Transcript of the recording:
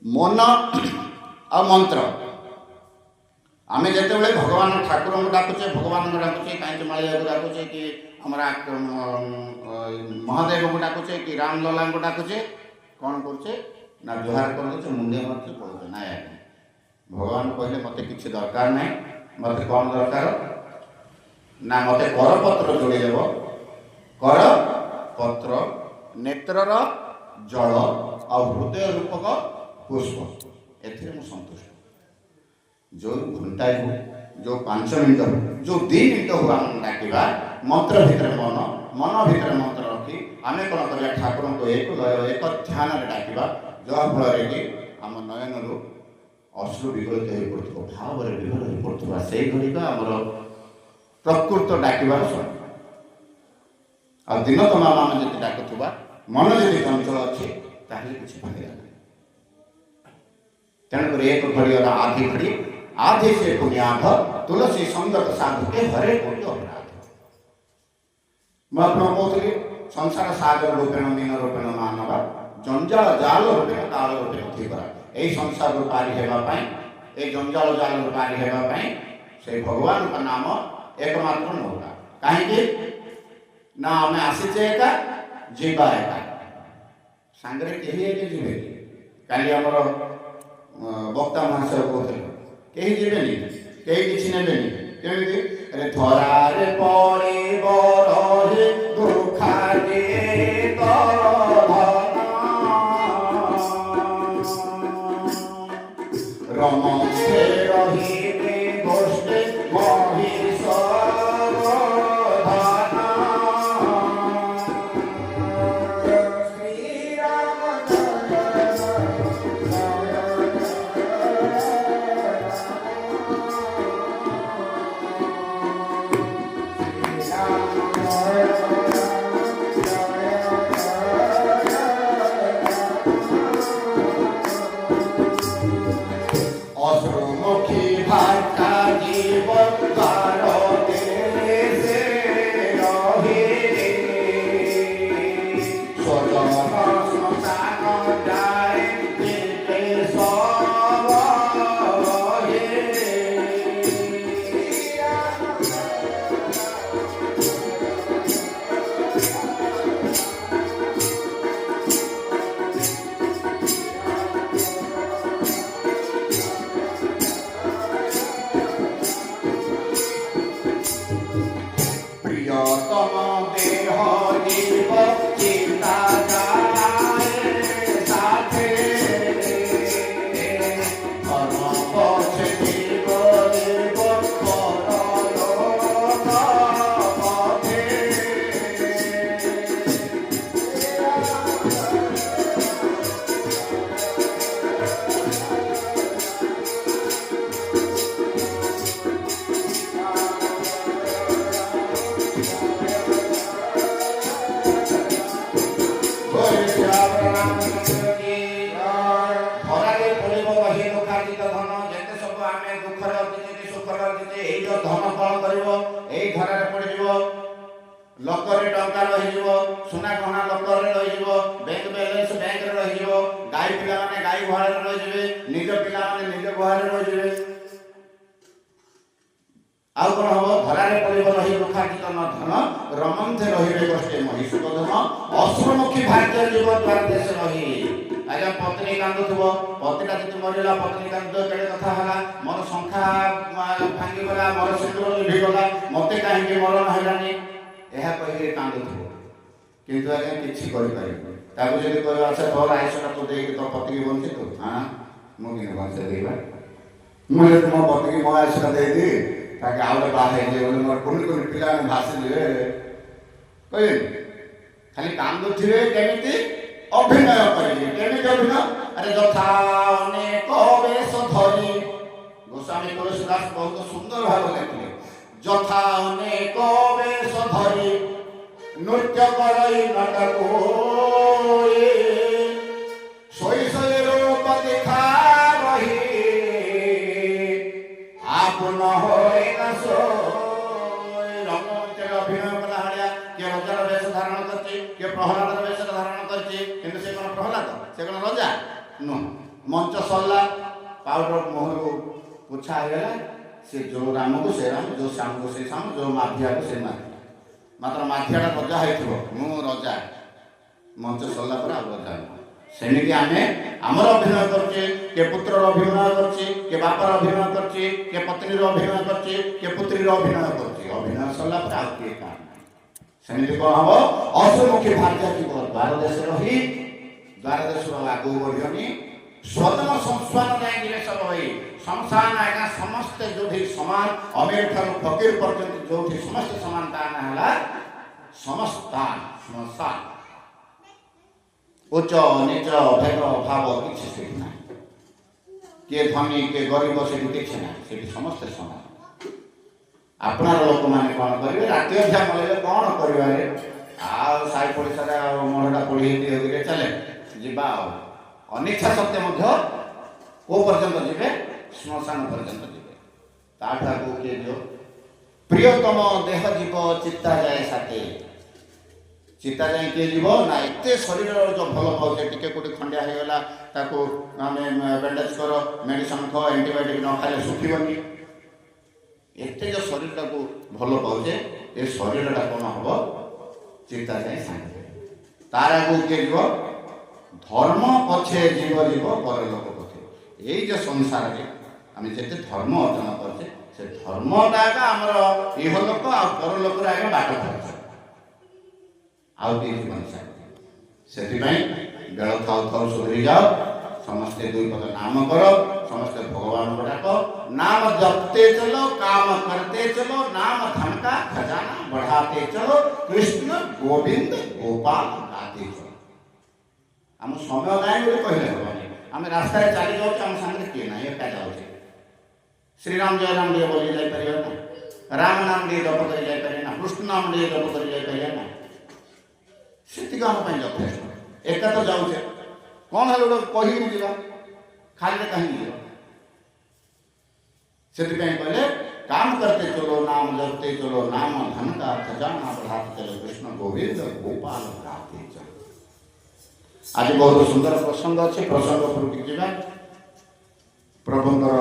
मन आ मंत्र आम जिते भगवान ठाकुर को डाकुचे भगवान को डाकुचे कहीं मालिया को डाकुचे कि हमारा महादेव को डाकुचे कि रामलला को डाकुचे कौन करुचे ना जुहार कर मुंडे मार्चे पड़े ना भगवान कहले मत कि दरकार ना मत कौन दरकार ना मत करपत्र जोड़देव कर पत्र नेत्रर जल आ हृदय रूपक पुष्प एथिरे मु संतुष्ट जो घंटाए हो जो 5 मिनट हो जो 2 मिनट हो आम डाकिबा मंत्र भितर मन भितर मंत्र रखी आम कौन कर ठाकुर को एक लय एक ध्यान डाकिबा जहाँफल कि आम नयन रु अश्रु विगलित हो पड़ो भाव विभल हो पड़ा से घड़ी आमर प्रकृत डाकिबार समय आ दिन तमाम आम जी डाकुवा मन जी चंचल अच्छे ताहले किसी फायदा नहीं तेणुकर एक घड़ी आधी घड़ी आधे से पुण्याभ तुलसी संगत साधु के हरे कोटि अपराध मुझे कहती संसार सागर रूपेण मीन रूपेण मानव जंजाल जाल रूपेण ताल रूपेण थिकरा यही संसार रू पारी हेबाई ए जंजाल जाल रू पारी हेबाई से भगवान का नाम एकमात्र नौका कहीं ना आम आसीचे एका जीवा एका सांगरे केही एके जीवे काली आमर बक्ता महाशय कहते कहीं जीवेनि कहीं किसी नेबेनि केमिति अरे धरारे पड़े बरहे दुखारे रमसे रहिबे गोष्ठे लकर टंका रही सुना गहना लकर रही बैंक बैलेंस बैंक रही गाई पिला माने गाई गुहार रही निज पिला माने निज गुहार रही आउ कौन हम धरारे पड़े रही दुखार्जित धन रमंथे रही गोष्ठे महिषुक धन अश्रुमुखी भारतीय जीव द्वार देश रही आज्ञा पत्नी कांदुव पतिटा जी मरला पत्नी कांद केड़े कथा है मोर संख्या भांगीगला मोर सिंदूर लिभिगला मत कहीं मरण है यह कही कांदुव किंतु आज्ञा किसी करें कह अच्छा तोर आयुषटा तू दे तो पति की बंचे तू हाँ मुझे बंचे देवा मुझे तुम पति की मो आयुषटा देदी ताकि आउटे बाहर मोर कुनी कुनी पिला भाषिले कहे खाली कांदुवे केमिति अभिनय करें अभिनय अरे यथा अनेक वेश धरी गोस्वामी तुलसीदास बहुत सुंदर भाव लिखिले यथा अनेक वेश धरी नृत्य करई नाटक सोई सोई रूप दिखा रही आप न होए न सोई रंगमंच अभिनय कला हाड़िया किए रजार वेश धारण करछि किए प्रहलाद वेश धारण करछि किंतु से कोन प्रहलाद से कोन राजा नुह मंच सरला पाउडर मुहर पोछा होगा से जो राम को से राम जो श्याम को से श्याम जो माफिया को से माफिया मात्र माफियाटा रजा हो रजा मंच सरला पर आ रजा सेमिति आमे आमर अभिनय करछे के पुत्रर अभिनय करछे के बापर अभिनय करछे के पत्नीर अभिनय करछे के पुत्रीर अभिनय करछे अभिनय सरला पर आ के काम सेमिति कोन हबो असमुखी भाग्य की द्वार देश रही द्वार देश लागू बढ़ियोनी स्वतम संस्थान जाए जिले सब होई संस्थान आएगा समस्त जोठी समान अमीर ठारू फकीर पर्यंत जोठी समस्त समानता हला समस्तान संस्थान उच्च नीच भेद भाव किसी से ना किए धनी किए गरीब से किसी ना से समस्त समान आपणार लोक माने कौन करेंगे राति अध्या मलैले कौन करेंगे साई पड़ोसा मरटा पढ़ी चले जीवा अनिच्छा सत्य मध्य को पर्यंत जीवे श्मशान पर्यंत जीवे ताठा को किए जो प्रियतम देह जीव चित्ता जाए साथे चिता जाए किए जीव ना एते शरीर जो भल पाचे टिके कोटी खंडिया हो गला ताको आमे बैंडेज करो मेडिसिन खो एंटीबायोटिक न खाले सुखिबनी एते जो शरीर को भल पाचे ए शरीर टा कोन हबो चिता जाए साथे तारा को किए जीव धर्म पछे जीव जीव पर लोक पछे यही जो संसार रे आमे जेते धर्म अर्जन करछे से धर्मटा आमर इह लोक आ पर लोक रे आगे बाट करछे आउ के जीवन से बेल थाउ थाउ सुधरी जाओ समस्ते दुई पद नाम करो समस्ते भगवान को डाको नाम जपते चलो काम करते चलो नाम धन का खजाना बढ़ाते चलो कृष्ण गोविंद गोपाल गाते चलो आम समय नाई बोले कहले हबनी आम रास्ता चली जाऊँ आम सामने किए ना एका जाऊे श्रीराम जय राम दिए बोली जापर ना राम नाम दिए जप कर जापर ना कृष्ण नाम दिए जप कर जापर ना सेतिक आम यथेष्ट एका तो जाऊे कौन है गोटे कही जा खाली कहीं से कहले काम करते चलो नाम जपते चलो नाम धन का खजाना बढ़ाते चलो कृष्ण गोविंद गोपाल गाते चलो आज बहुत सुंदर प्रसंग अच्छे प्रसंग प्रभुंर